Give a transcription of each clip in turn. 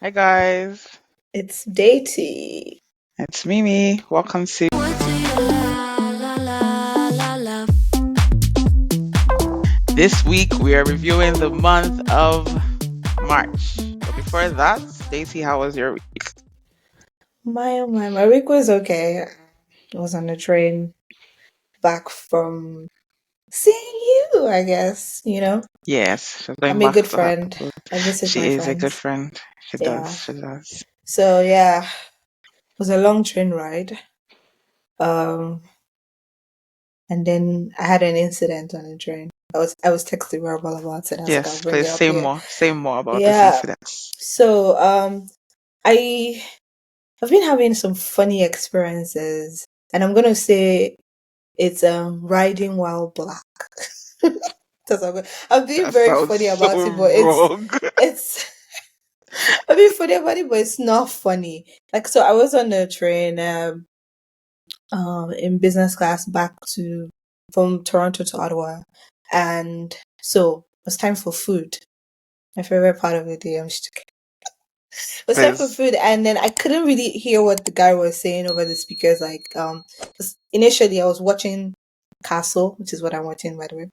Hi guys, It's Dety. it's Mimi. Welcome to this week. We are reviewing the month of March. But before that, Stacey, how was your week? My week was okay. I was on the train back from seeing you, I guess. Yes, she's going I'm a back good to her friend. abode. I visit She my is a good friends. friend. She does. Yeah. She does. So yeah, it was a long train ride. Um, and then I had an incident on the train. I was texting Rebel about it. I was like, I'll Yes, bring please it up say here. more. Say more about this Yeah. incident. So I I've been having some funny experiences, and I'm gonna say it's riding while black. That's how I'm being That very sounds funny so about it, but wrong. it's I'm being funny about it, but it's not funny. Like, so I was on the train in business class back to from Toronto to Ottawa, and so it was time for food. My favorite part of the day. It was time for Please. food, and then I couldn't really hear what the guy was saying over the speakers. 'Cause initially I was watching Castle, which is what I'm watching, by the way.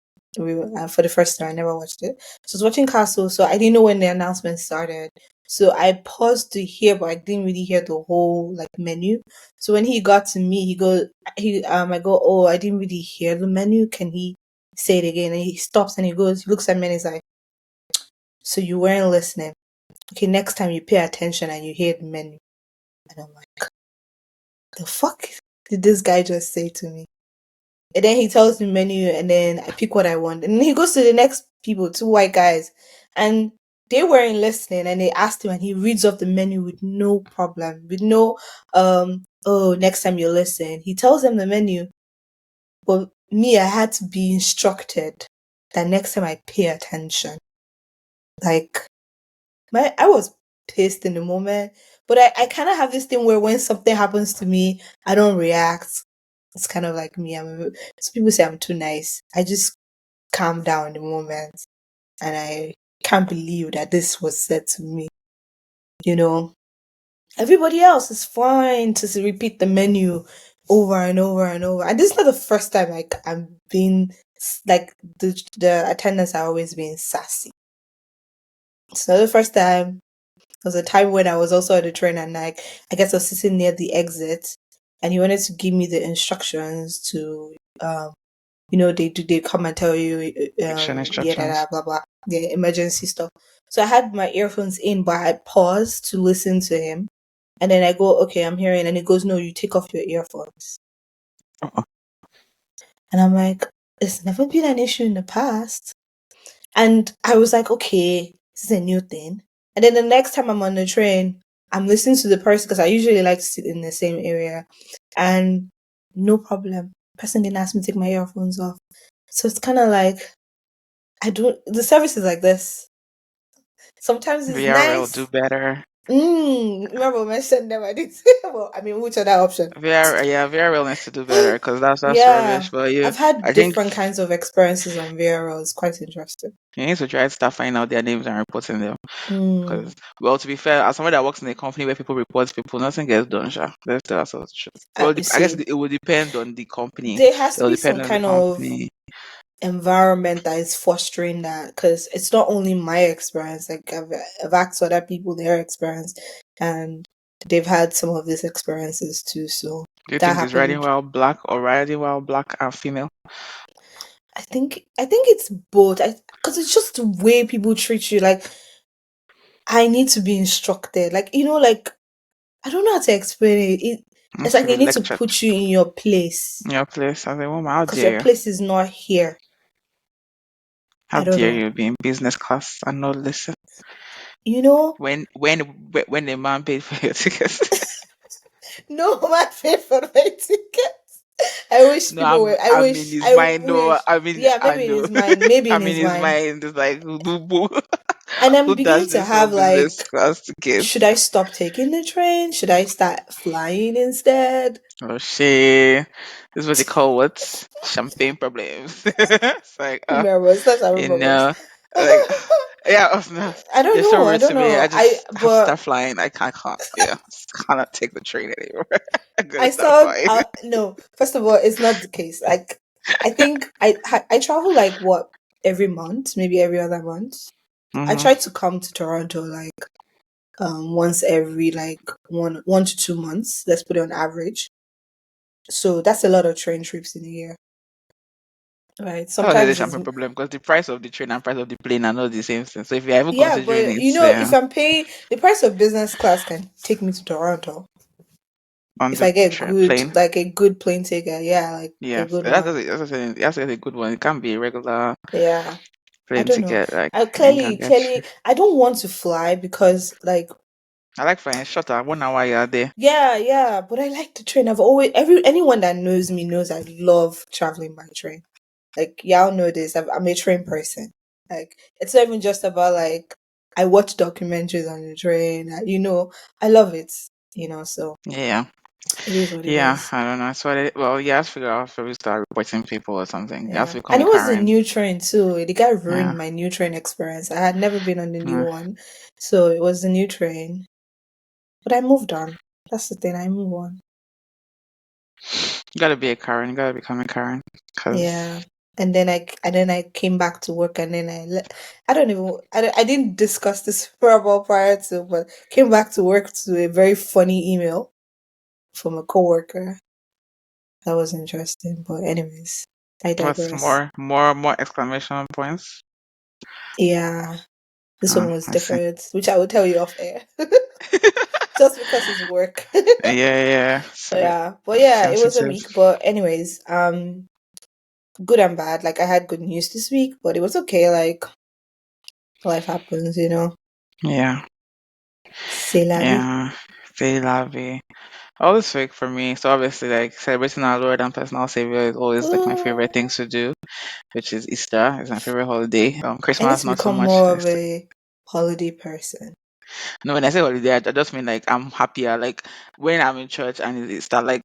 For the first time, I never watched it. So I was watching Castle, so I didn't know when the announcement started. So I paused to hear, but I didn't really hear the whole like menu. So when he got to me, I go, oh, I didn't really hear the menu. Can he say it again? And he stops and he looks at me and he's like, so you weren't listening. Okay, next time you pay attention and you hear the menu. And I'm like, the fuck did this guy just say to me? And then he tells me menu and then I pick what I want. And then he goes to the next people, two white guys. And they weren't listening and they asked him and he reads off the menu with no problem, with no oh, next time you listen. He tells them the menu, but me, I had to be instructed that next time I pay attention. Like I was pissed in the moment, but I kind of have this thing where when something happens to me, I don't react. It's kind of like me. So people say I'm too nice. I just calm down in the moment, and I can't believe that this was said to me. You know, everybody else is fine to repeat the menu over and over and over. And this is not the first time like I'm being like the attendants are always being sassy. It's not the first time. There was a time when I was also on the train and like I guess I was sitting near the exit and he wanted to give me the instructions to they come and tell you Action yeah instructions. blah blah yeah emergency stuff. So I had my earphones in but I paused to listen to him and then I go, okay, I'm hearing, and he goes, no, you take off your earphones. Oh, And I'm like, it's never been an issue in the past. And I was like, okay, this is a new thing. And then the next time I'm on the train, I'm listening to the person because I usually like to sit in the same area. And no problem. Person didn't ask me to take my earphones off. So it's kind of like, the service is like this. Sometimes it's VRL do nice. better. Remember, I mentioned them. I didn't say, well, I mean, which other option? VR, yeah, VRL needs to do better because that's Yeah. rubbish. But you, I've had I think different kinds of experiences on VRL. It's quite interesting. you need to try to start finding out their names and reporting them. Mm, Because, well, to be fair, as somebody that works in a company where people report people, nothing gets done, sha. Let's tell ourselves the truth. Well, you I guess see, it will depend on the company. there has It to will be depend some on the kind of company. environment that is fostering that because it's not only my experience. Like I've asked other people their experience, and they've had some of these experiences too. So Do you that think it's riding happened. while black or riding while black and female? I think it's both. Because it's just the way people treat you. Like I need to be instructed. Like I don't know how to explain it. It's Must like be they need to lectured put you in your place in your place. I say, woman, how because your dare you? place is not here. How I don't dare know. you be in business class and not listen? You know, When a man paid for your tickets. no man paid for my ticket. I wish No, people were. I I'm in wish. his I mind. No, wish. I mean, Yeah, I maybe in know. his mind. Maybe in I'm in his his mind. mind. It's like, who, And I'm who beginning does to this for have business like, class tickets? should I stop taking the train? Should I start flying instead? Oh shit. This is what they call what? Champagne problems. It's like, Remember, it's not you having problems. know. Like, yeah, oh, no, I don't they're so know. I rude don't to me. know. I just have to But start flying. I can't. Yeah, just cannot take the train anymore. I'm gonna I start saw. flying. No, first of all, it's not the case. Like, I think I travel like what every month, maybe every other month. I Hmm. try to come to Toronto like once every like 1 to 2 months. Let's put it on average. So that's a lot of train trips in a year, right? That was the Sometimes it's champagne problem because the price of the train and price of the plane are not the same thing. So if you're even yeah, considering but it, if I'm paying the price of business class can take me to Toronto on if the I get good plane, like a good plane ticket. Yeah, like a yes, good that's one. that's the thing. That's a good one. It can't be a regular Yeah. I plane don't know. ticket. Like I you can clearly, get clearly, cheap. I don't want to fly because, like, I like flying shorter. 1 hour you're there. yeah, yeah, but I like the train. I've always, anyone that knows me knows I love traveling by train. Like, y'all know this. I'm a train person. Like, it's not even just about, like, I watch documentaries on the train. I love it, so Yeah, it is what it yeah. is. I don't know. So well, you have to figure out if we start reporting people or something. You have Yeah. to become And a it was a Karen. new train, too. The guy Yeah. ruined my new train experience. I had never been on the new Yeah. one. So it was the new train. But I moved on. That's the thing. I move on. You gotta be a Karen. You gotta become a Karen. Cause Yeah. And then I came back to work, and then I don't even I didn't discuss this verbal prior to, but came back to work to a very funny email from a coworker. That was interesting. But anyways, I what's digress. more exclamation points? Yeah, this one Oh, was I see. different, which I will tell you off air, just because it's work. Yeah, yeah. Yeah, but yeah, it was a Sensitive. week. But anyways, good and bad. Like I had good news this week, but it was okay. Like life happens. Yeah, C'est la vie. yeah. They love it. All this week for me. So obviously, like celebrating our Lord and personal Savior is always like my favorite Mm, things to do, which is Easter. It's my favorite holiday. I need Christmas to not so become much. more of a holiday person. No, when I say holiday, I just mean like I'm happier. Like when I'm in church and it's Easter, like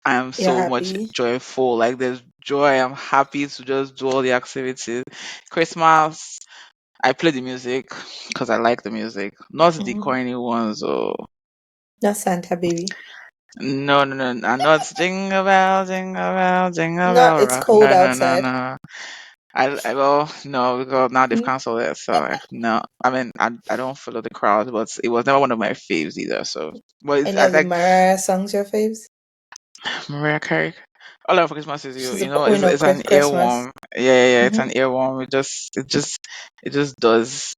I am You're so much happy. joyful. Like there's joy. I'm happy to just do all the activities. Christmas, I play the music because I like the music, not the Hmm. corny ones. Or Not Santa baby. no, no, no, I'm not jingle bell, jingle bell, jingle No, bell it's rock. cold No, no, no, outside. no. I well no because now they've Mm. canceled it. So like, no, I mean I don't follow the crowd, but it was never one of my faves either. So, but Any I of the like Mariah songs your faves? Mariah Carey. All I want for Christmas is you. She's the You know, queen of it's an Christmas. earworm. Yeah, yeah, yeah. It's Hmm. an earworm. It just does.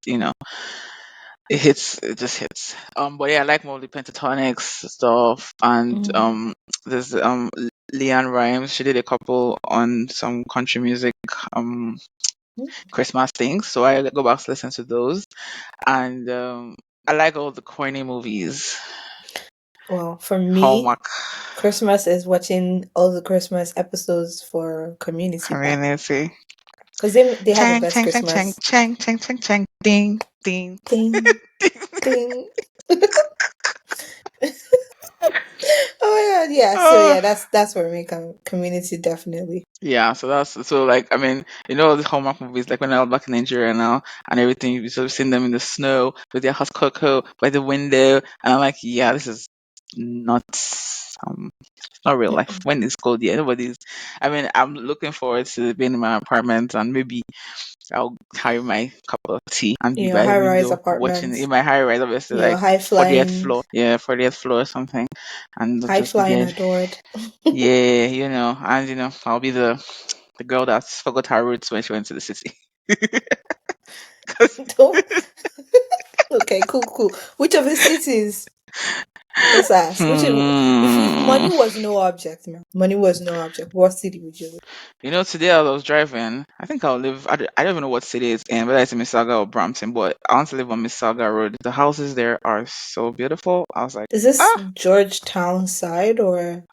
It hits. It just hits. But yeah, I like more of the pentatonics stuff, and Hmm. there's Leanne Rhymes. She did a couple on some country music Christmas things, so I go back to listen to those, and I like all the corny movies. Well, for me, Hallmark Christmas is watching all the Christmas episodes for Community back Community. because they had the Chang best chang chang chang Christmas. chang chang chang chang ding ding. Ding, ding. Oh my god, yeah. So Oh, yeah, that's for me. Community definitely. yeah, so that's so like I mean, the Hallmark movies like when I was back in Nigeria now and everything, you sort of seeing them in the snow with their hot cocoa by the window, and I'm like, yeah, this is not um not real life. Mm-mm. When it's cold, yeah, nobody's. I mean, I'm looking forward to being in my apartment and maybe I'll carry my cup of tea and be Your by the high rise window watching apartment, in my high rise, obviously your like high 40th flying, floor, yeah, 40th floor or something, and I'll high just be flying there. adored. Yeah, and I'll be the girl that forgot her roots when she went to the city. 'Cause- Don't. Okay, cool, cool. Which of the cities? Let's ask. If hmm. money was no object, man, money was no object, what city would you live? Today I was driving. I think I'll live. I don't even know what city it's in, whether it's in Mississauga or Brampton, but I want to live on Mississauga Road. The houses there are so beautiful. I was like, Is this ah, Georgetown side or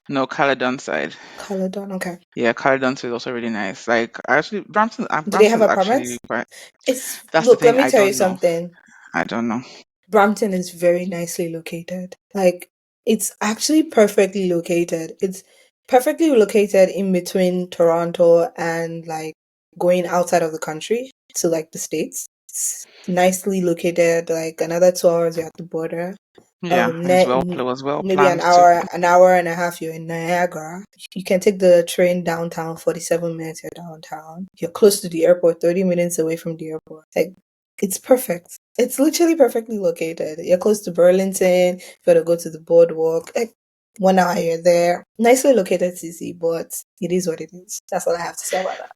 no, Caledon side. Caledon? Okay. Yeah, Caledon is also really nice. Like, actually, Do they have Brampton is actually apartments? quite. It's That's the Look, let thing. me I tell you don't know. something. I don't know. Brampton is very nicely located. Like it's actually perfectly located. It's perfectly located in between Toronto and like going outside of the country. to like the States. It's nicely located, like another 2 hours you're at the border. Yeah, it was well Maybe planned too. an hour and a half you're in Niagara. You can take the train downtown, 47 minutes you're downtown. You're close to the airport, 30 minutes away from the airport. Like it's perfect. It's literally perfectly located. You're close to Burlington. If you gotta go to the boardwalk, like 1 hour you're there. Nicely located city, but it is what it is. That's all I have to say about that.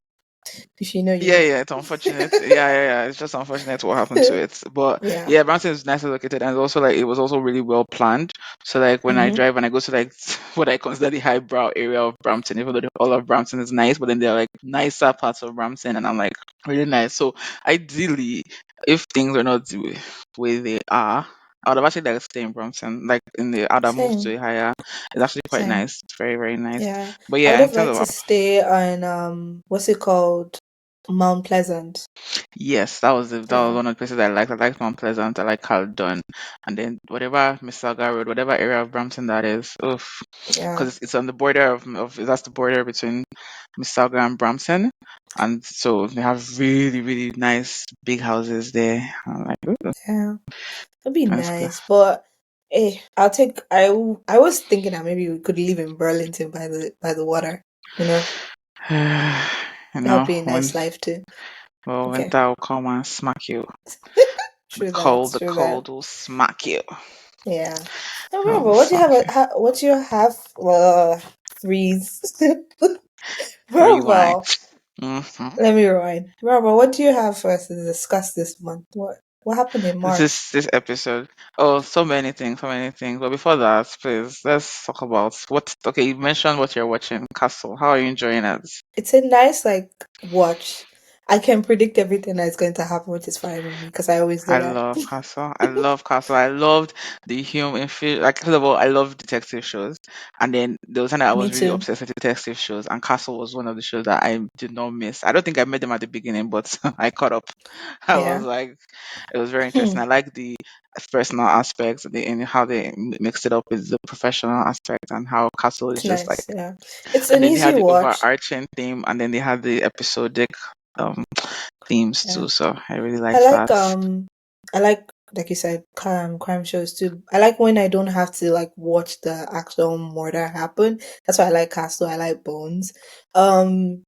If you know, you Yeah, know. yeah, it's unfortunate. Yeah. It's just unfortunate what happened to it. But Yeah. yeah, Brampton is nicely located, and also like it was also really well planned. So like when I Mm-hmm. drive and I go to like what I consider the highbrow area of Brampton, even though all of Brampton is nice, but then there are like nicer parts of Brampton, and I'm like really nice. So ideally, if things are not the way they are, I would have actually like stay in Brampton, like in the other move to Same. a higher. It's actually quite Same. nice. It's very very nice. Yeah, But I would yeah, in have terms liked to of stay on what's it called? Mount Pleasant. yes, that was Yeah, one of the places I liked. I liked Mount Pleasant. I like Caledon, and then whatever Mississauga Road, whatever area of Brampton that is, oof, yeah, because it's on the border of that's the border between Mississauga and Brampton, and so they have really really nice big houses there. I'm like, ooh, yeah. That'd be nice place. nice, but I'll take. I was thinking that maybe we could live in Burlington by the water. You know, You that'd know, be a nice life too. when Okay, winter will come and smack you, true that. the True that. cold will smack you. Yeah. Now, Oh, Robert, what do you have? smack you. What do you have? Freeze. Rewind. Robert, Hmm. let me rewind. Robert, what do you have for us to discuss this month? What happened in March? This episode. Oh, so many things, so many things. But before that, please let's talk about what. Okay, you mentioned what you're watching, Castle. How are you enjoying it? It's a nice like watch. I can predict everything that's going to happen, which is fine with me because I always do I that. love Castle. I love Castle. I loved the human feel. Like first of all, I love detective shows, and then there was time that I Me was really too. obsessed with detective shows, and Castle was one of the shows that I did not miss. I don't think I met them at the beginning, but I caught up. I was Yeah. like, it was very interesting. Hmm. I like the personal aspects and how they mixed it up with the professional aspect, and how Castle is It's just like, nice. Yeah. It's and an then they easy had the watch. overarching theme, and then they had the episodic um themes Yeah. too. So I really I liked like that. I like you said crime shows too. I like when I don't have to like watch the actual murder happen. That's why I like Castle. I like Bones.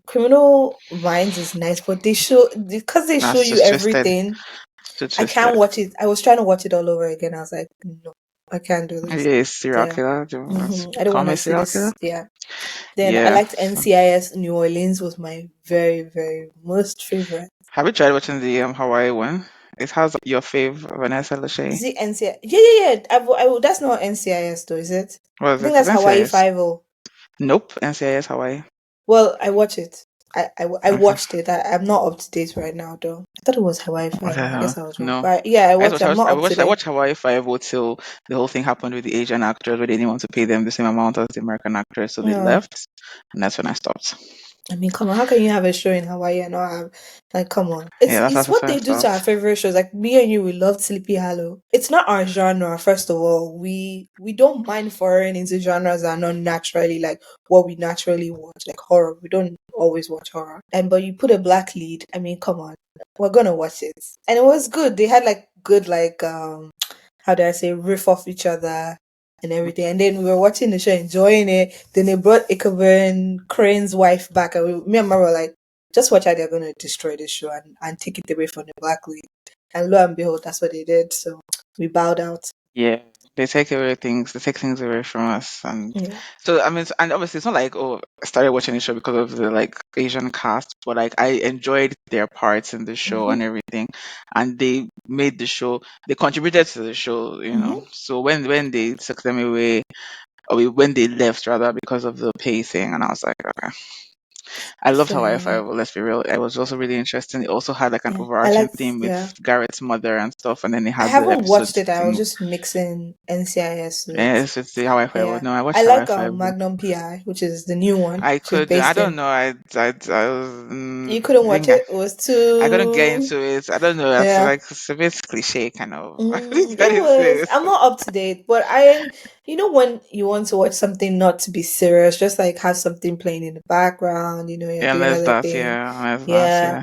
Criminal Minds is nice, but because they show That's you just twisted. everything. It's too I twisted. can't watch it. I was trying to watch it all over again. I was like, no, I can't do this. Yeah, serial Yeah. killer. I don't Call want me to a see serial killer. this. Yeah. Then I Yeah. liked NCIS New Orleans was my very, very most favorite. Have you tried watching the Hawaii one? It has your fave Vanessa Lachey. Is it NCIS? Yeah. That's not NCIS though, is it? What I is think it? It's that's Hawaii NCIS. 5-0. Nope. NCIS Hawaii. Well, I watch it. I Okay. watched it. I'm not up to date right now though. I thought it was Hawaii What 5-0. the I hell? guess I was wrong. No. But yeah, I I used watched to it. I'm watch, not up to I date. watched Hawaii Five till the whole thing happened with the Asian actors where they didn't want to pay them the same amount as the American actors, so they Yeah. left, and that's when I stopped. I mean, come on, how can you have a show in Hawaii and not have like come on. Yeah, It's that's what when I they do to our stopped. favorite shows. Like me and you, we loved Sleepy Hollow. It's not our genre, first of all. We don't mind foreign into genres that are not naturally like what we naturally watch, like horror. We don't always watch horror. And but you put a black lead, I mean, come on. We're gonna watch it. And it was good. They had like good like how do I say riff off each other and everything. And then we were watching the show, enjoying it. Then they brought Ichabod Crane's wife back, and me and Mara were like, just watch how they're going to destroy this show and take it away from the black lead. And lo and behold, that's what they did. So we bowed out. Yeah, they take things away from us, and Yeah. so I mean, and obviously it's not like oh, I started watching the show because of the like Asian cast, but like I enjoyed their parts in the show Hmm. and everything, and they made the show, they contributed to the show, you know. Hmm. So when they took them away, or when they left rather because of the pay thing, and I was like, okay. I loved Hawaii Fair. Five. Let's be real. It was also really interesting. It also had like an Yeah. I overarching like, theme with yeah. Garrett's mother and stuff, and then they I had the haven't watched episode it. I was thing. just mixing NCIS Yeah, with, it's the Hawaii Five. yeah. No, I I watched Hawaii like Five. Magnum PI, which is the new one, I which is I based don't in. know. I was, You couldn't I watch think it? It was I couldn't get too. into it. I don't know. It's Yeah. like it's a bit cliche, kind of. I think that It is was. it. I'm not up to date, but you know, when you want to watch something not to be serious, just like have something playing in the background, you're Yeah, doing unless other that. thing. Yeah, unless that. Yeah. Yeah.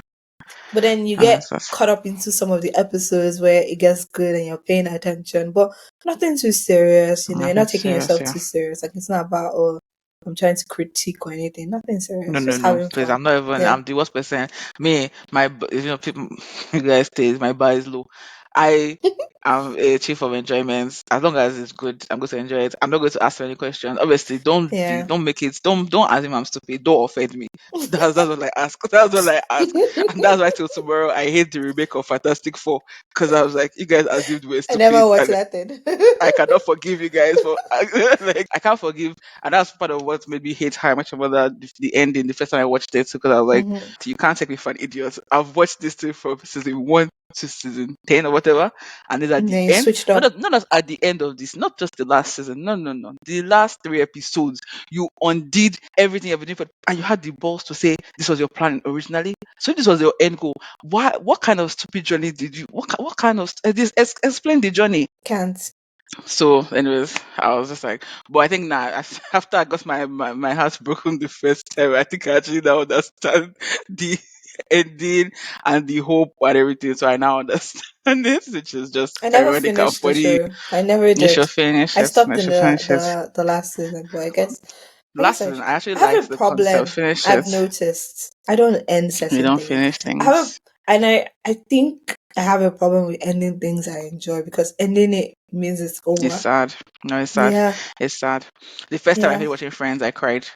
But then you Oh, get it's just, caught up into some of the episodes where it gets good and you're paying attention, but nothing too serious. You're nothing not taking serious, yourself yeah. too serious. Like it's not about, oh, I'm trying to critique or anything. Nothing No, serious. no, Just no. having Please, fun. I'm not even. Yeah. I'm the worst person. Me, people, you guys stays. My bar is low. I am a chief of enjoyment. As long as it's good, I'm going to enjoy it. I'm not going to ask any questions. Obviously, Yeah. don't make it. Don't assume I'm stupid. Don't offend me. That's what I ask. That's what I ask, and that's why till tomorrow I hate the remake of Fantastic Four because I was like, you guys assumed we're I never stupid, watched and that thing. I cannot forgive you guys for like I can't forgive, and that's part of what made me hate How I Met Your Mother. The ending, the first time I watched it, because I was like, Hmm. you can't take me for an idiot. I've watched this thing from season 1 to season 10 or whatever, and it's at And the then you end. switched up. Not as at the end of this, not just the last season. No, no, no. The last 3 episodes, you undid everything you've been doing for, and you had the balls to say this was your plan originally. So if this was your end goal, why? What kind of stupid journey did you? What kind of this? Explain the journey. Can't. So, anyways, I was just like, but I think now, after I got my heart broken the first time, I think I actually now understand the ending and the hope and everything. So I now understand this, which is just I never ironic and finished the funny. show. I never You should did. finish I it. stopped You in should finish it. the last season, but I Last guess season, I actually I have a liked the concept. problem. Finish I've it. noticed. I don't end You certain don't things. finish I have a things. and I think I have a problem with ending things I enjoy because ending it means it's It's over. sad. No, it's sad. Yeah, It's sad. The first time I yeah. started watching Friends, I cried.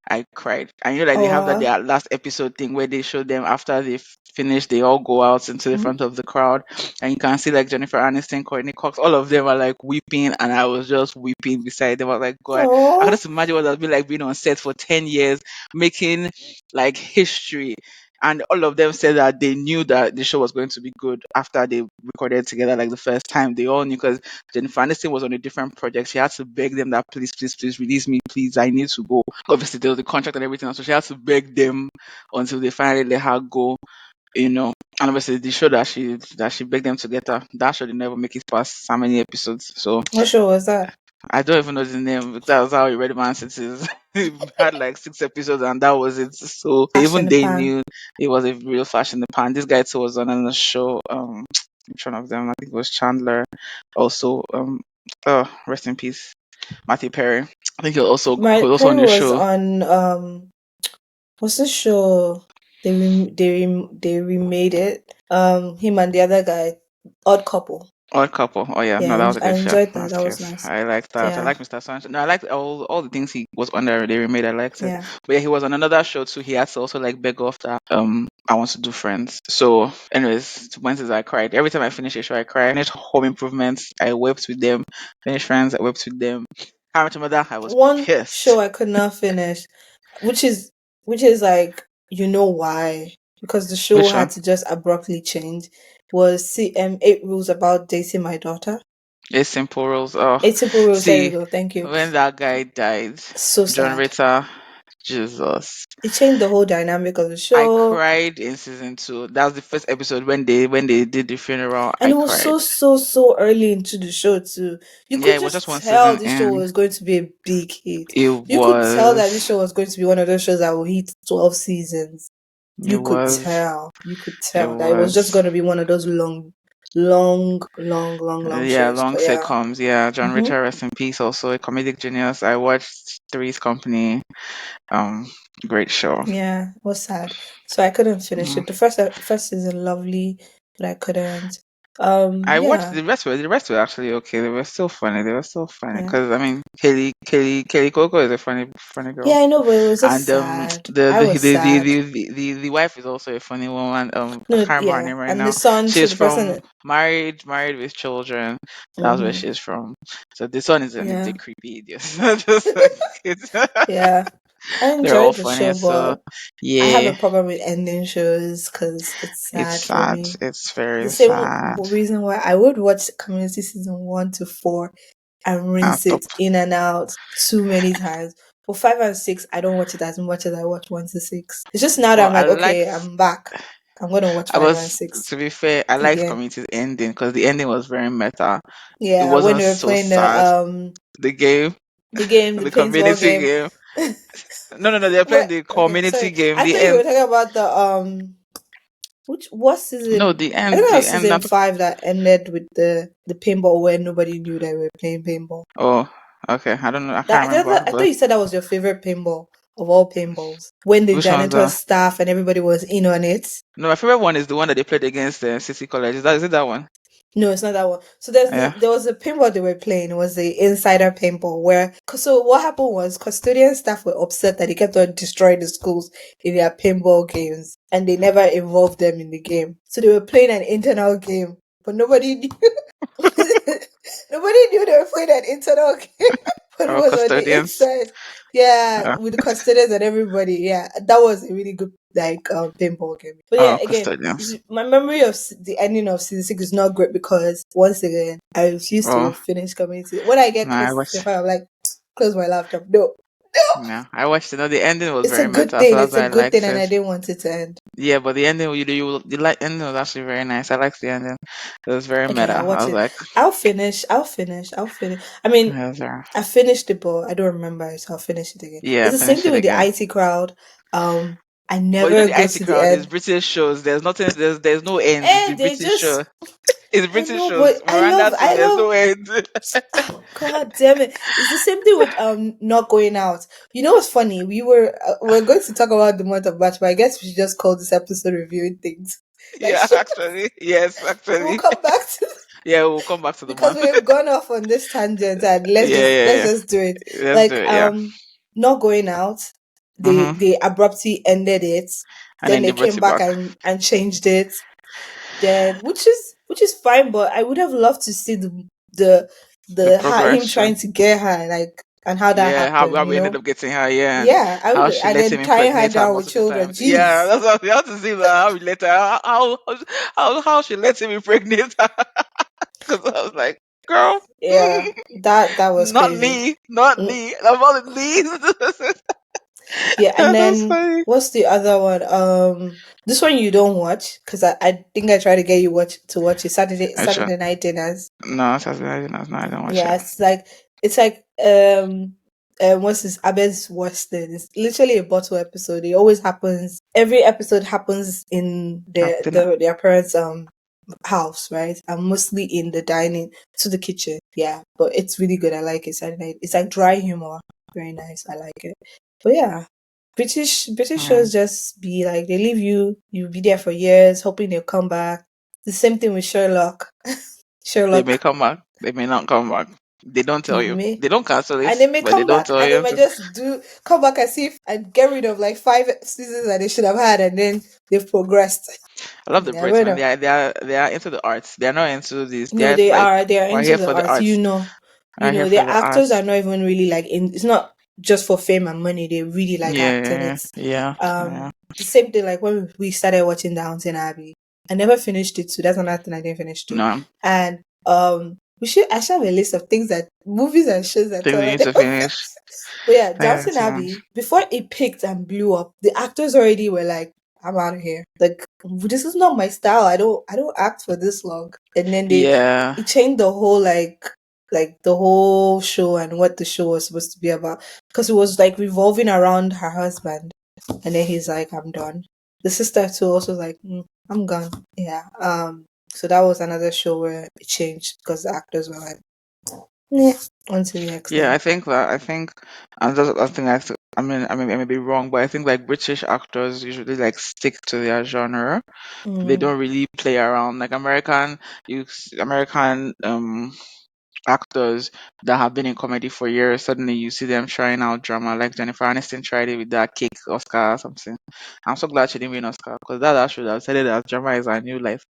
I cried. And you know, like they have that Oh, their last episode thing where they show them after they finish, they all go out into the mm, front of the crowd, and you can see like Jennifer Aniston, Courtney Cox, all of them are like weeping, and I was just weeping beside them. I was like, God, I can oh. just imagine what it would be like being on set for 10 years, making like history. And all of them said that they knew that the show was going to be good after they recorded together like the first time. They all knew because Jennifer Aniston was on a different project. She had to beg them that please, please, please release me, please. I need to go. Obviously, there was the contract and everything, so she had to beg them until they finally let her go. You know, and obviously the show that she begged them to get her, that show did never make it past how many episodes. So What show was that? I don't even know the name. Because that was how he read Man Cities. It had like 6 episodes and that was it. So Ash in even the they Pan. knew it was a real flash in the pan. This guy too was on another show. Which one of them? I think it was Chandler. Also, rest in peace, Matthew Perry. I think he My was also on Perry the was show. on what's the show? They remade it. Him and the other guy, Odd Couple. Odd Couple. Oh yeah, Yeah, no, that was a I good show. enjoyed that. That's That cute. was nice. I like that. I Yeah, like Mr. Sunshine. No, I like all the things he was on there. They remade. I liked it. yeah. But yeah, he was on another show too. He had to also like beg off that. I want to do Friends. So, anyways, Wednesdays I cried. Every time I finish a show, I cry. Finish Home Improvements, I wept with them. Finish Friends, I wept with them. How much mother? I was One pissed. show I could not finish, which is which is like you know why because the show Which had one? to just abruptly change. Was Eight Rules About Dating My Daughter. It's Simple Rules. Oh, Eight Simple Rules. There you see, go. Thank you. when that guy died, So John sad. Ritter, Jesus. It changed the whole dynamic of the I show. cried in season 2. That was the first episode when they did the funeral. And I it was cried. so early into the show too. You Yeah, could it was just just one tell season this show in. was going to be a big hit. It You could tell that this was. show was going to be one of those shows that will hit 12 seasons. It You could was. tell. You could It tell that it was just was. going to be one of those long Yeah, shows. long But yeah. sitcoms. Yeah, John Hmm. Ritter, rest in peace. Also a comedic genius. I watched Three's Company. Um, Great show. Yeah, it was sad. So I couldn't finish Mm. it. The first season lovely, but I couldn't. I watched Yeah. the rest were actually okay. They were still funny. They were still funny Yeah. because I mean, Kelly Coco is a funny girl. Yeah, I know, but it was just And sad. I was sad. the wife is also a funny woman. I No, can't remember her yeah, name right and the now. son to She's the person. from Married with Children. That's where Hmm. she's from. So the son is a Yeah, creepy idiot. Just like it's yeah. I they're all enjoyed the funny. show, So but I have a yeah, problem with ending shows because it's it's sad for sad. me. It's The very same sad. reason why I would watch Community season 1 to 4 and Ah, rinse top. it in and out too many times. For 5 and 6, I don't watch it as much as I watch 1 to 6. It's just now that Well, I'm I like, liked. okay, I'm back. I'm gonna watch I five and was six to be fair. I liked again. Community's ending because the ending was very meta. It Yeah, when wasn't they were so playing sad. The game, the the paintball community game. game. No, no, no. They're playing But the okay, community sorry. game. I The thought you end. were talking about Which what No, season? the I end, think that was the end. season five that ended with the paintball where nobody knew that we were playing paintball. Oh, okay. I don't know. I can't That remember. I thought But you said that was your favorite paintball of all paintballs. When the which one's janitor that? staff and everybody was in on it. No, my favorite one is the one that they played against City College. Is it that one? No, it's not that one. So Yeah. there was a paintball they were playing. It was the insider paintball where so what happened was custodian staff were upset that they kept on destroying the schools in their paintball games and they never involved them in the game. So they were playing an internal game, but nobody knew. Nobody knew they were playing an internal game, but it Oh, was on the custodians. inside. Yeah, Uh, with the custodians and everybody. Yeah, that was a really good like paintball game. But yeah, oh, again, custodians. my memory of the ending of season six is not great because once again, I refuse to Oh, finish community. When I get no, I close to season watched. five, I'm like, close my laptop. No, no. No, I watched it. No, the ending was It's a very good meta, so thing. that's It's a why I good thing, liked and I it. didn't want it to end. Yeah, but the ending, the like ending was actually very nice. I liked the ending. It was very Okay, meta. I'll I watch was it. like, I'll finish. I mean, yeah, sir. I finished it, but I don't remember it, so I'll finish it again. Yeah, It's the same finish thing it with the again. IT crowd. I But you know never the go IT to the crowd is end. British shows. There's nothing. There's no end. It's the And they British just, show. It's I British know, shows. but Miranda too. I There's love. no end. Oh, God damn it! It's the same thing with not going out. You know what's funny? We're going to talk about the month of March, but I guess we should just call this episode reviewing things. Like Yeah, actually, yes, we'll actually, come back to yeah. We'll come back to the because month. we have gone off on this tangent and Yeah, yeah, let's yeah. just do it. Let's do Like it. Yeah. not going out. Mhm. They abruptly ended it. And Then then they they brought came it back back. and changed it. Then which is fine, but I would have loved to see the The him trying progression. to get her like and how that Yeah, happened, how you we ended know? up getting her. Yeah, and Yeah, I would how she and let then him tying her impregnate her down with multiple children. times. Yeah, Jeez. that's what we have to see. How we let her. How she let him impregnate her. Because I was like, girl, Yeah. That was not crazy. me, not Mm, me. I'm not me. yeah, and That's then funny. what's the other one? This one you don't watch because I think I tried to get you watch it Actually, Saturday night dinners. no, Saturday Night, no, I don't watch Yeah, it. it's like what's this Abed's Western? It's literally a bottle episode. It always happens. Every episode happens in Acting. their parents' house, right? And mostly in the dining to the kitchen. Yeah, but it's really good. I like it. Saturday night. It's like dry humor. Very nice. I like it. But yeah. British Mm. shows just be like they leave you, you'll be there for years, hoping they'll come back. The same thing with Sherlock. They may Sherlock. come back. They may not come back. They don't tell you. Me. They don't cancel it, And they may but they come don't back tell and they you. might just do come back and see if and get rid of like five seasons that they should have had and then they've progressed. I love You the Brits, never man. know. They are into the arts. They are not into this. No, They're like, they are we're into here the for the arts. arts. You I'm here know, for their the actors are arts. not even really like in. It's not just for fame and money. They really like acting. Yeah, It's yeah, yeah. the same thing. Like when we started watching Downton Abbey, I never finished it too. That's another thing I didn't finish too. No, And we should I should have a list of things that movies and shows that things tell we I need to never finish. But yeah, Yeah, Downton so, Abbey, before it picked and blew up, the actors already were like, I'm out of here. Like this is not my style. I don't act for this long. And then yeah, it changed the whole like the whole show and what the show was supposed to be about. Because it was like revolving around her husband. And then he's like, I'm done. The sister too also was like, I'm gone. Yeah. So that was another show where it changed because the actors were like, yeah, on to the next yeah. thing. I think, and that's I think I may be wrong, but I think like British actors usually like stick to their genre. They Mm, don't really play around. Like American actors that have been in comedy for years, suddenly you see them trying out drama. Like Jennifer Aniston tried it with that Kick Oscar or something. I'm so glad she didn't win Oscar because that should have said it as drama is her new life.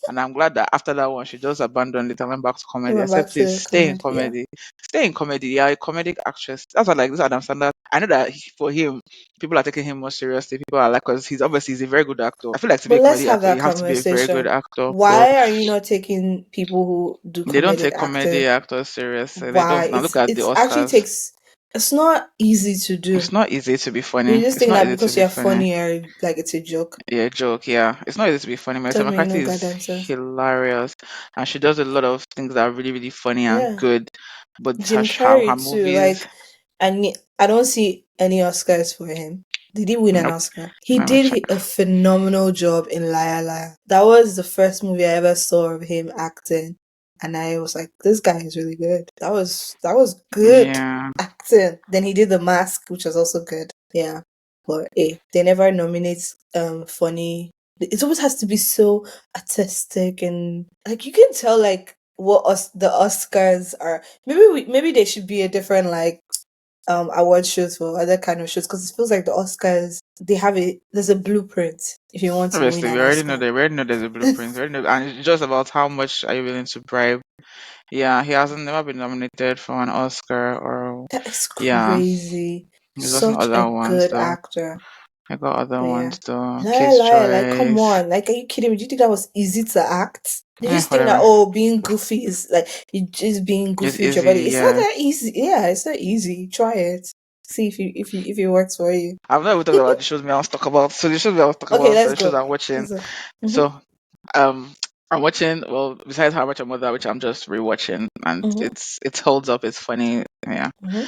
And I'm glad that after that one, she just abandoned it and went back to I comedy. I went said, back please to stay in comedy. Yeah. comedy. Stay in comedy. You're a comedic actress. That's what like this Adam Sandler. I know that for him, people are taking him more seriously. People are like, because he's a very good actor. I feel like to be But a let's comedy have actor, that you have to be a very good conversation. actor. But Why are you not taking people who do they don't comedic take acting? comedy actors seriously. They Why? don't. Now look at the It's actually Oscars. takes. It's not easy to It's do. not easy to be You funny. just It's think not that easy to because be you're funny. funny or like it's a joke. Yeah, joke. Yeah, it's not easy to be funny. Melissa Tell me you McCarthy know God is answers. hilarious, and she does a lot of things that are really, really funny and Yeah. good. But Jim her Carrey too. movies, I don't see any Oscars for him. Did he win an Nope. Oscar? He Never did check. a phenomenal job in Liar Liar. That was the first movie I ever saw of him acting, and I was like, "This guy is really good." That was good Yeah. acting. Then he did The Mask, which was also good. Yeah, but they never nominate funny. It always has to be so artistic and like you can tell like what the Oscars are. Maybe they should be a different like award shows for other kind of shows because it feels like the Oscars they have there's a blueprint if you want to win Obviously, an Oscar. we already know there's a blueprint. We already know, and it's just about how much are you willing to bribe. Yeah, he hasn't never been nominated for an Oscar or That is yeah, crazy. he's got some Such other a ones good though. actor. I got other But yeah. ones though. Liar, Kids liar, like come Choice. on. Like are you kidding me? Do you think that was easy to act? They just think that Whatever. oh being goofy is like you just being It's goofy with your body. easy, It's not yeah. that easy. Yeah, it's not easy. Try it. See if it works for you. I've never talked about the shows me I was talk about. So the shows me I was talk Okay, about let's the shows go. I'm watching. Let's go. Mhm. So um I'm watching well besides How Much I Mother, which I'm just rewatching and Mhm. it holds up, it's funny. Yeah. Mhm.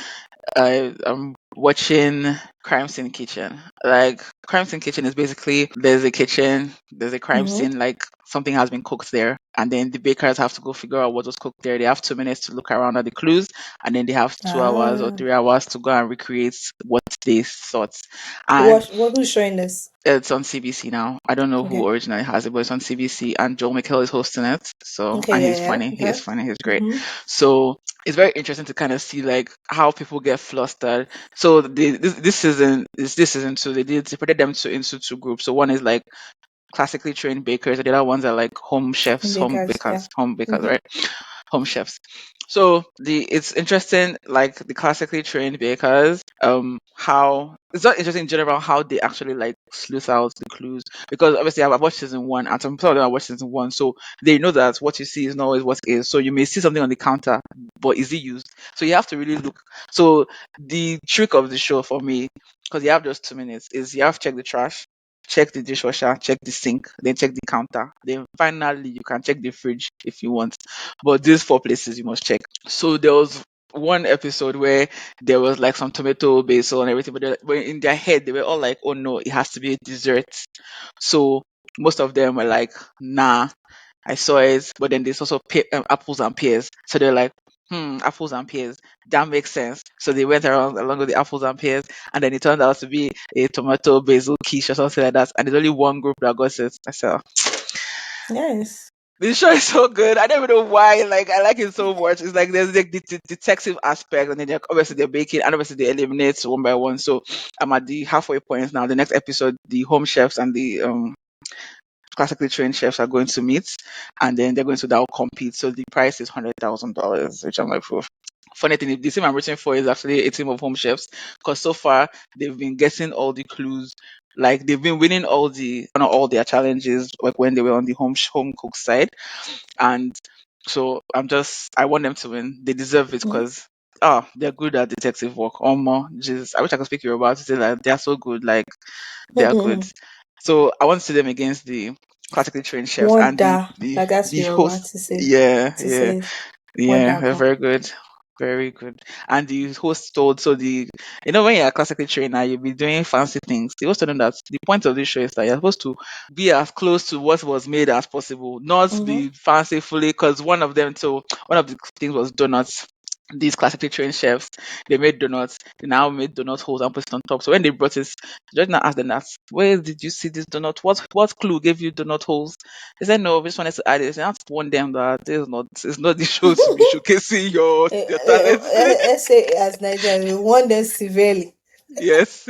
I'm watching Crime Scene Kitchen. Like Crime Scene Kitchen is basically there's a kitchen, there's a crime Mhm. scene, like something has been cooked there, and then the bakers have to go figure out what was cooked there. They have 2 minutes to look around at the clues, and then they have 2 hours or Ah. 3 hours to go and recreate what they thought. And What who's showing this? it's on CBC now. I don't know who Okay. originally has it, but it's on CBC, and Joel McHale is hosting it. So, Okay, and yeah, he's yeah. funny. He is Okay. funny. He's great. Mhm. So it's very interesting to kind of see like how people get flustered. So this season is this season two. They separated them into two groups. So one is like classically trained bakers, and the other ones are like home chefs, Bakers, yeah. home bakers, Mhm. right? Home chefs. So the it's interesting, like the classically trained bakers, how it's not interesting in general how they actually like sleuth out the clues because obviously I've watched season one and some people have watched season one, so they know that what you see is not always what is. So you may see something on the counter, but is it used? So you have to really look. So the trick of the show for me, because you have just 2 minutes, is you have to check the trash, check the dishwasher, check the sink, then check the counter. Then finally you can check the fridge if you want. But these four places you must check. So there was one episode where there was like some tomato basil and everything, but but in their head they were all like, "Oh no, it has to be a dessert." So most of them were like, "Nah, I saw it." But then there's also apples and pears. So they're like, apples and pears. That makes sense. So they went around along with the apples and pears, and then it turned out to be a tomato basil quiche or something like that. And there's only one group that got it. I said, Nice. the show is so good. I don't even know why. Like I like it so much. It's like there's like the detective aspect, and then obviously they're baking, and obviously they eliminate one by one. So I'm at the halfway point now. The next episode, the home chefs and the classically trained chefs are going to meet, and then they're going to now compete. So the price is $100,000, which I'm like, "Phew." Funny thing, the team I'm rooting for is actually a team of home chefs because so far they've been getting all the clues. Like they've been winning all their challenges, like when they were on the home cook side, and so I want them to win. They deserve it Mhm. because they're good at detective work. More, just I wish I could speak Yoruba to say that they're so good. Like they are good. Mhm. So I want to see them against the classically trained chefs and Wonder. Like that's the Yoruba host. to say. Yeah, To yeah. say it. Yeah, Wonder they're go. very good. Very good. And the host told, so when you're a classically trained now, you'll be doing fancy things. The host told them that the point of this show is that you're supposed to be as close to what was made as possible, not Mhm. be fancifully, because one of the things was donuts. These classically trained chefs, they made donuts, they now made donut holes and put it on top. So when they brought it, the judge now asked them that, where did you see this donut? What clue gave you donut holes? They said no, we just wanted to add it. And I have to warn them that this is not it's not the show to be showcasing your talents. Let's say as Nigerians, we want them severely. Yes.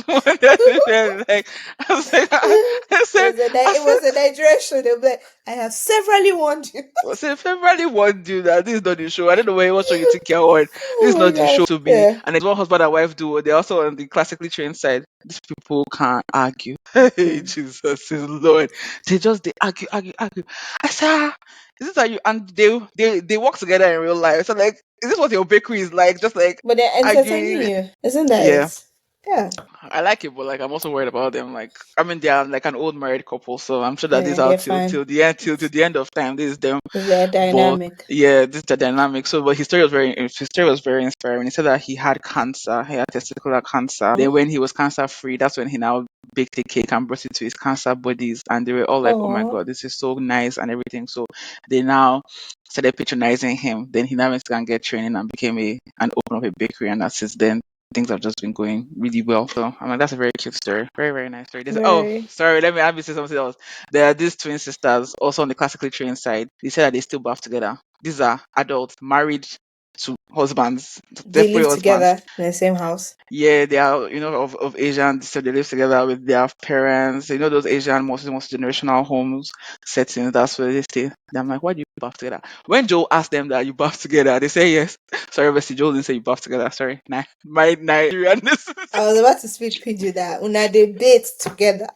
Like I was like I It said was a Nigerian show. They were like, I have severally warned you. I said February warned you that this is not the show. I don't know what show you think you're on. This is Oh my not the show gosh. to be. Yeah. And it's what husband and wife do. They're also on the classically trained side. These people can't argue. Hey, Hmm. Jesus is Lord. They argue, argue, argue. I said, is this how you and they work together in real life? So like, is this what your bakery is like? Just like But they're entertaining arguing. you. Isn't that Yeah. it? Yeah. I like it, but like I'm also worried about them. Like I mean, they are like an old married couple, so I'm sure that this Yeah, out they're till fine. the end, till the end of time. This is them. They're But dynamic. yeah, this is the dynamic. So, but his story was very inspiring. He said that he had cancer, he had testicular cancer. Then when he was cancer free, that's when he now baked a cake and brought it to his cancer buddies, and they were all like, "Oh my Oh, god, this is so nice" and everything. So they now started patronizing him. Then he now went to go and get training and became a and opened up a bakery, and that's since then things have just been going really well. So I'm like, that's a very cute story. Very, very nice story. Oh, very sorry, let me say something else. There are these twin sisters, also on the classically trained side. They say that they still bath together. These are adults married to husbands, they definitely live husbands. together in the same house. Yeah, they are, of Asian, so they live together with their parents. Those Asian generational homes settings. That's where they stay. And I'm like, why do you bath together? When Joe asked them that you bath together, they say yes. Sorry, Bessie, Joe didn't say you bath together. Sorry, nah, my Nigerian. I was about to speak PG that una they bait together.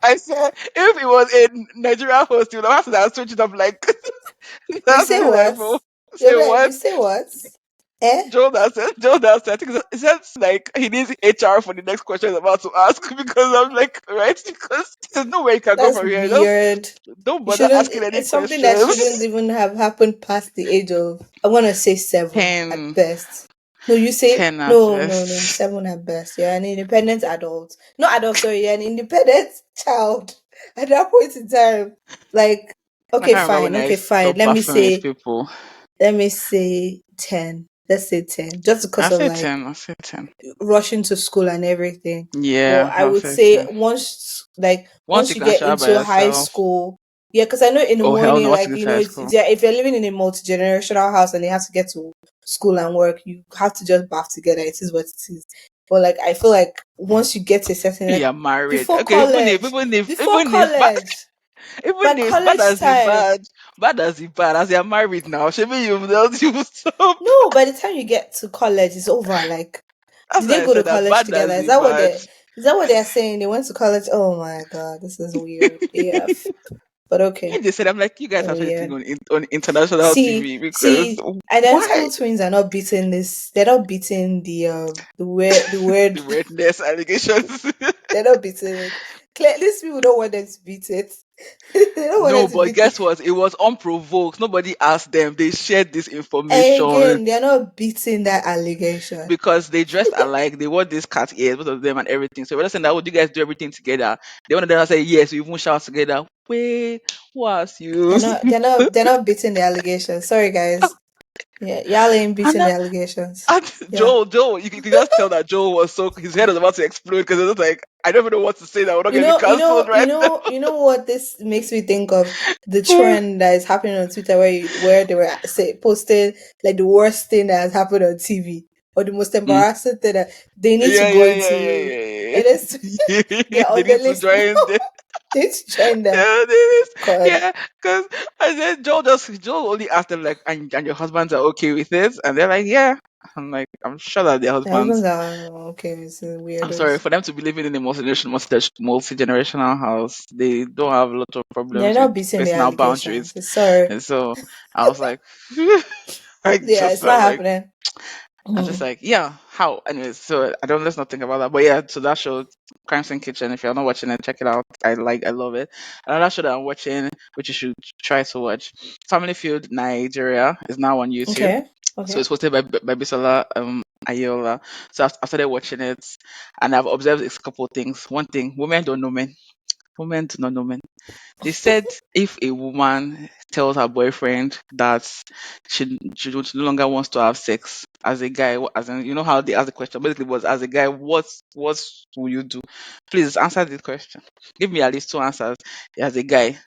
I said if it was a Nigerian host, you would have to switch it up like You that's say really like, what? bro. You'll Say be like, you what? say what? Eh? Joe that said, I think it sounds like he needs HR for the next question he's about to ask because I'm like, right? Because there's no way you can go That's from here. Just weird. don't You bother shouldn't. asking any It's something that shouldn't questions. even have happened past the age of. I want to say 7 at 10, best. No, you say 10 at no, no, no. best. 7 at best. You're an independent adult. Not adult. Sorry, you're an independent child. At that point in time, like, I okay, can't remember fine, when I okay, fine. stopped bashing with people. Let me say 10. Let's say 10, just I because of say like 10. I say 10. rushing to school and everything. But Yeah, I I'll would say say 10. Once once you you can get shower by into high yourself. school, yeah, because I know in the Oh hell no! morning, Once you like get to high if school. you're living in a multi generational house and you have to get to school and work, you have to just bath together. It is what it is. But like I feel like once you get to a certain You're like married. before Okay, college, before college, by even if bad college as the time, bad as you're married now, maybe you stop. no, by the time you get to college, it's over. Like, That's did why they I go to said as college bad together? as the bad. Is that what they're saying? They went to college. Oh my god, this is weird. AF. But okay. When they said, I'm like, you guys Oh have yeah. anything on international TV because See, why identical twins are not beating this. They're not beating the word. the weirdness allegations? They're not beating it. Clearly, these people don't want them to beat it. They don't want them No, to but beat it. guess what? It was unprovoked. Nobody asked them. They shared this And information again, they're not beating that allegation. because they dressed alike. They wore these cat ears, both of them, and everything. So we're saying that, would you guys do everything together? They one of them say yes. We even shout together. Wait, what's you? They're not beating the allegations. Sorry guys. Yeah, y'all ain't and beating the allegations. And Yeah. Joel, you could just tell that Joel was his head was about to explode because it was like, I don't even know what to say that would not get me cancelled right You know what this makes me think of the now. trend that is happening on Twitter where they were posting like the worst thing that has happened on TV or the most Mm. embarrassing thing that they need to Yeah, go yeah, yeah, yeah, into. yeah, It is yeah. they're They on the need to list now. join. They need to join them. Yeah, they need, God, yeah, because and then Joel only asked them like, and your husbands are okay with it, and they're like, yeah. I'm like, I'm sure that their my husband's husbands. are okay. It's I'm sorry weirdos. for them to be living in a multi generational house. They don't have a lot of They're problems with not beating the personal boundaries, allegations. Sorry. and so I was like, I Yeah, just it's not felt like happening. I was just Mhm. like, yeah, how? Anyways, so I don't let's not think about that. But yeah, so that show, Crimes in Kitchen. If you're not watching it, check it out. I love it. Another show that I'm watching, which you should try to watch, Family Feud Nigeria, is now on YouTube. Okay. So Okay. it's hosted by Bisola Ayola. So I started watching it, and I've observed a couple of things. One thing, women don't know men. Women do not know men. They said if a woman tells her boyfriend that she no longer wants to have sex as a guy, as in, how they asked the question basically was, as a guy, what will you do? Please answer this question. Give me at least two answers. As a guy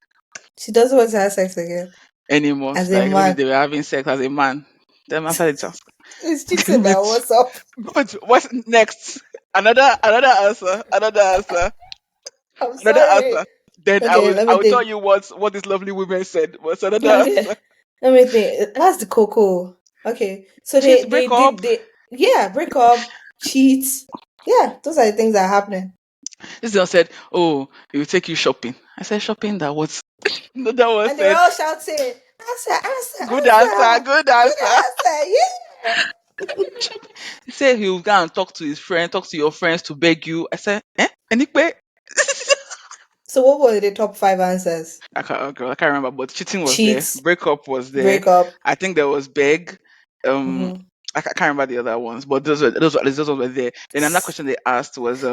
She doesn't want to have sex again. anymore, As a like maybe man. they were having sex as a man. Then answer the task. It's Give cheating me now. What's up? good. What's next? Another answer. I'm Another sorry. answer. Then Okay, let I me will tell think. you what these lovely women said. What's another Okay. answer? Let me think. That's the cocoa. Okay. So Cheat, break up. yeah, break up, cheat. Yeah, those are the things that are happening. This girl said, "Oh, he will take you shopping." I said, "Shopping? That was no, that was And they were said. all shouting, answer, answer, Good answer, answer. good Good answer." answer. Yeah. Shopping. say he will go and talk to his friend, talk to your friends to beg you. I said, eh? Anyway? So what were the top five answers? I can't remember, but cheating was there. Cheats, Breakup was there. breakup. I think there was beg. Um, Mm-hmm. can't remember the other ones, but those ones were there. Then another question they asked was,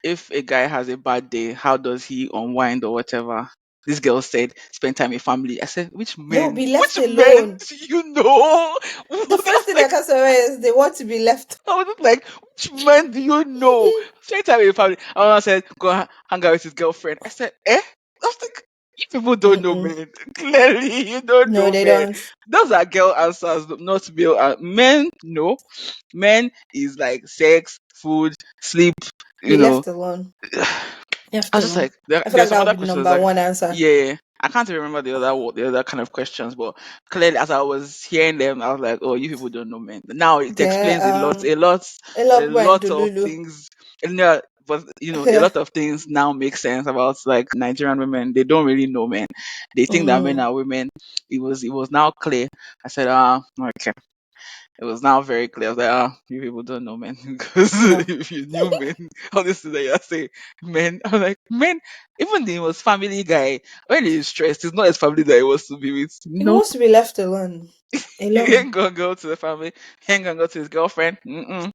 if a guy has a bad day, how does he unwind or whatever? This girl said, spend time with family. I said, which They will men? be left Which men alone. do you know? The first thing that comes to my mind is they want to be left. I was just like, which man do you know? Straight time with family. I said, go hang out with his girlfriend. I said, eh? I was like, you people don't know Mm-mm. men. Clearly, you don't No, know they men. don't. Those are girl answers, not male. Men, no. Men is like sex, food, sleep, Be you know. left alone. I Left was just alone. like, I feel there's like some that would other be the questions number like, one answer. yeah, I can't even remember the other kind of questions, but clearly as I was hearing them, I was like, oh, you people don't know men. Now it explains Yeah, a a lot more in lot of Dululu. things. And yeah, but a lot of things now make sense about like Nigerian women. They don't really know men. They think that men Mm. are women. It was now clear. I said, okay. It was now very clear. I was like, you people don't know men. Because No. if you knew men, all this thing that you're saying, men. I'm like, men, even the most family guy, when he's stressed, it's not his family that he wants to be with. He Nope. wants to be left alone. He Alone. ain't gonna go to the family. He ain't gonna go to his girlfriend. Mm-mm.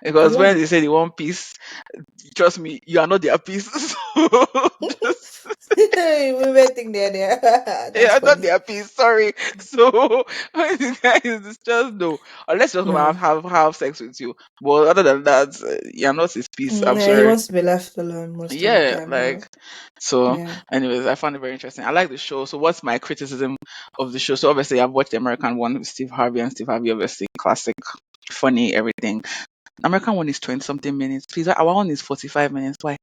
Because when Alone. they say they want peace, trust me, you are not their peace. So just Women think they're there. That's yeah, not funny. their peace. Sorry. So when the guy is just no, unless you're gonna No. have sex with you. But other than that, you're not his peace. I'm Yeah, he sorry. wants to be left alone most of the Yeah, time. Yeah. like so. Yeah. Anyways, I found it very interesting. I like the show. So, what's my criticism of the show? So, obviously, I've watched the American one with Steve Harvey, and Steve Harvey, obviously, classic, funny, everything. American one is 20 something minutes. Please, our one is 45 minutes. Why?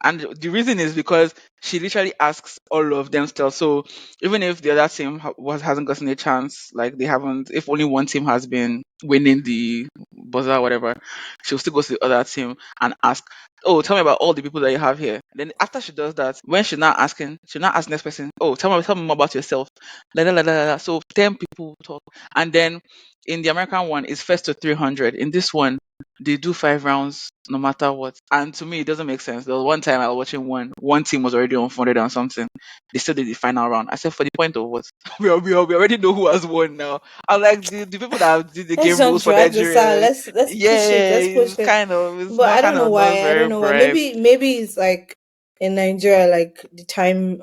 And the reason is because she literally asks all of them still. So even if the other team hasn't gotten a chance, like they haven't, if only one team has been winning the buzzer or whatever, she'll still go to the other team and ask, "Oh, tell me about all the people that you have here." Then after she does that, when she'll now ask next person, "Oh, tell me more about yourself." La, la, la, la, la. So 10 people talk, and then in the American one, it's first to 300. In this one, they do 5 rounds no matter what. And to me, it doesn't make sense. There was one time I was watching one team was already on 400 and something. They still did the final round. I said, for the point of what? We already know who has won now. I like the people that did the Let's game not rules for drag this out. Nigeria. Let's push it. Yeah, Let's push it. it's But not I don't kind know of not why. I don't very know why. bright. Maybe it's like in Nigeria, like the time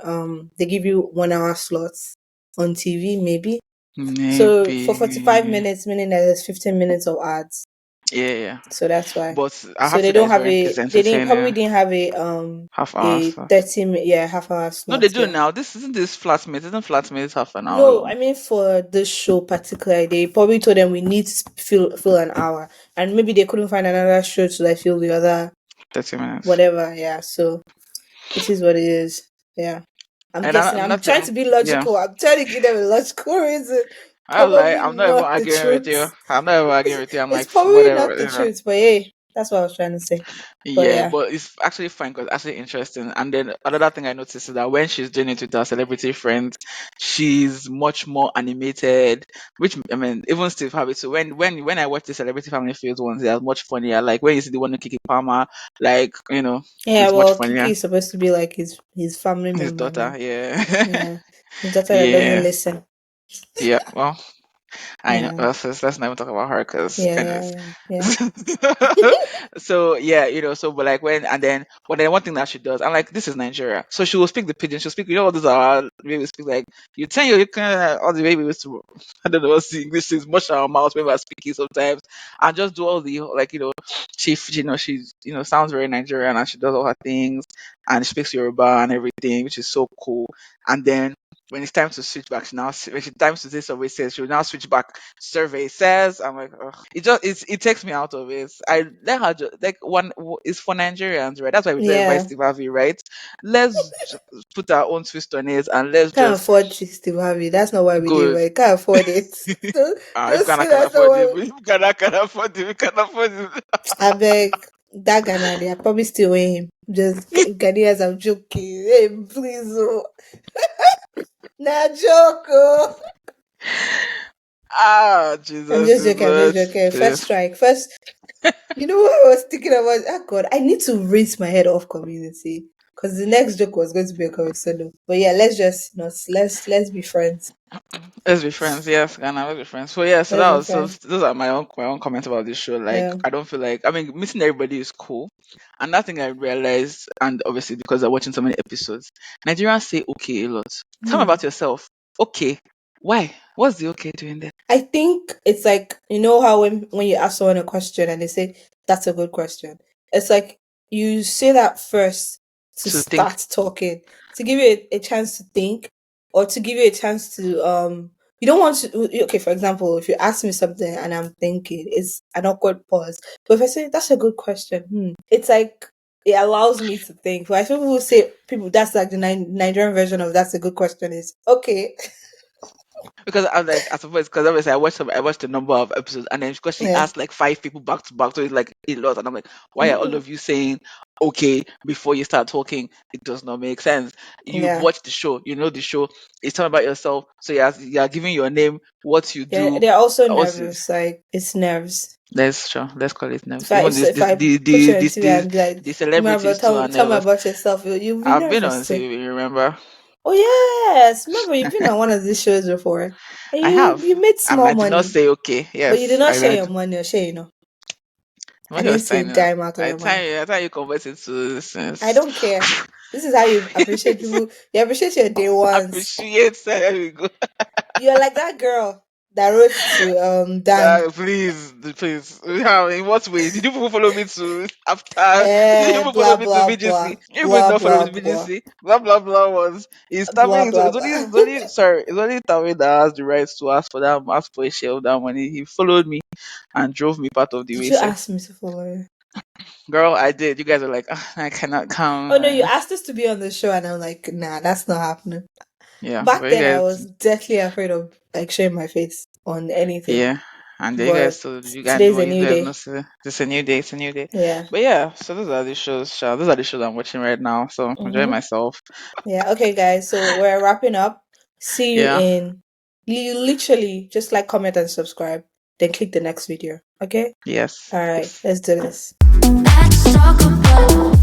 they give you 1 hour slots on TV, maybe. So for 45 Maybe. minutes, meaning that there's 15 minutes of ads. Yeah, yeah. So that's why. But I So have to they say that don't it's have very a they didn't probably entertaining. didn't have Half hour a stuff. 30 minute, yeah, half-hour No, they slot, do yeah. now. This isn't this flatmate. Isn't flatmate half an hour No, long? I mean for this show particularly, they probably told them we need to fill an hour, and maybe they couldn't find another show to like fill the other 30 minutes. whatever. Yeah, so it is what it is. Yeah, I'm And guessing. I'm I'm not trying even to be yeah. logical. I'm trying to give them a logical reason. I was like, Probably I'm not even not the arguing with you. truth. I'm not even arguing with you. I'm It's like, probably whatever. not the truth, but hey, that's what I was trying to say. But Yeah, yeah, but it's actually fun because actually interesting. And then another thing I noticed is that when she's doing it with her celebrity friends, she's much more animated. Which I mean, even Steve Harvey. So when I watch the Celebrity Family Feud ones, they are much funnier. Like when you see the one with Kiki Palmer, like yeah. it's much Well, Kiki funnier. is supposed to be like his family His member daughter, now. yeah, Yeah, his daughter that doesn't yeah, listen. yeah. Well, I know. Yeah, Let's not even talk about her, because yeah, anyways. yeah, yeah, So yeah, so but like but then one thing that she does, I'm like, this is Nigeria. So she will speak the pidgin. She'll speak. All these are we speak like you tell you can all the way we used to. I don't know. See English is much our mouth when we're speaking sometimes, and just do all the like she's sounds very Nigerian, and she does all her things, and she speaks Yoruba and everything, which is so cool. And then when it's time to switch back, when it's time to say survey says, she'll now switch back. Survey says, I'm like, ugh. It takes me out of it. I let her like it's for Nigerians, right? That's why we don't invite yeah. Steve Harvey, right? Let's put our own twist on it, and let's Can't just afford Steve Harvey. That's not why we did, go. right? Can't afford it. If Don't Ghana say can that's not afford it, why. if Ghana can afford it, we can afford I beg that Ghana, they are probably still with him. Just it. Ghanaians, I'm joking. Hey, please, oh, nah, joke, oh. Ah, I'm Jesus just is joking. I'm just what? joking. First Please. strike. First, you know what I was thinking about? Oh God, I need to rinse my head off community because the next joke was going to be a comedy solo. But yeah, let's just let's be friends. Let's be friends. Yes, Ghana, let's be friends. So yeah, so Let's that be was so friends. those are my own comments about this show. Like Yeah. I don't feel like, I mean, meeting everybody is cool. And that thing I realized, and obviously because I'm watching so many episodes, Nigerians say okay a lot. Tell me Hmm. about yourself. Okay. Why? What's the okay doing there? I think it's like you know how when you ask someone a question and they say that's a good question. It's like you say that first to To think. start talking to give you a chance to think or to give you a chance to you don't want to okay for example if you ask me something and I'm thinking it's an awkward pause but if I say that's a good question it's like it allows me to think but I feel people say people that's like the Nigerian version of that's a good question is okay. Because I was like, I suppose because obviously I watched a number of episodes, and then because she Yeah. asked like five people back to back, so it's like a lot, and I'm like, why are all Mm, of you saying okay before you start talking? It does not make sense. You've yeah. watched the show, you know the show. It's talking about yourself, so you're giving your name, what you Yeah, do, they're also what's it? nervous. Like it's nerves. Let's sure, let's call it If nerves. I Even if, if I put you on TV and be like, the remember, celebrities too are tell me nervous. about yourself, you'll be I've been nervous on too. TV, remember? Oh yes, remember you've been on one of these shows before, and I have, you made and small I did not money, say okay. but you did Yes, not share I your money or share. I Money didn't was see a tiny now. dime out of your money. I thought you converted to I since. don't care. This is how you appreciate people. You appreciate your day ones. Appreciate. There we go. You're like that girl that wrote to Dan. Please, please. How? In what way? Did you people follow me to after? Did you people follow Blah me to blah blah BGC? You people did blah not follow me blah to blah BGC. Blah blah blah was. It's blah Tami. blah It's blah. only. Sorry. It's only Tami that has the right to ask for that. Ask for a share of that money. He followed me and drove me part of the Did way. you Sef. ask me to follow you? Girl, I did. You guys are like, "Ah, I cannot Oh no, you come. asked us to be on the show, and I'm like, nah, that's not happening. Yeah, but Back you then, I guys. was deathly afraid of like showing my face on anything. Yeah, and then you guys, But so you guys today's know, a you new guys know, day. so it's a new day, it's a new day. Yeah. But yeah, so those are the shows. Those are the shows I'm watching right now. So enjoying Mm-hmm. myself. Yeah. Okay, guys. So we're wrapping up. See you Yeah. in. You literally just like, comment, and subscribe. Then click the next video. Okay. Yes. All right. Yes. Let's do this. Let's talk about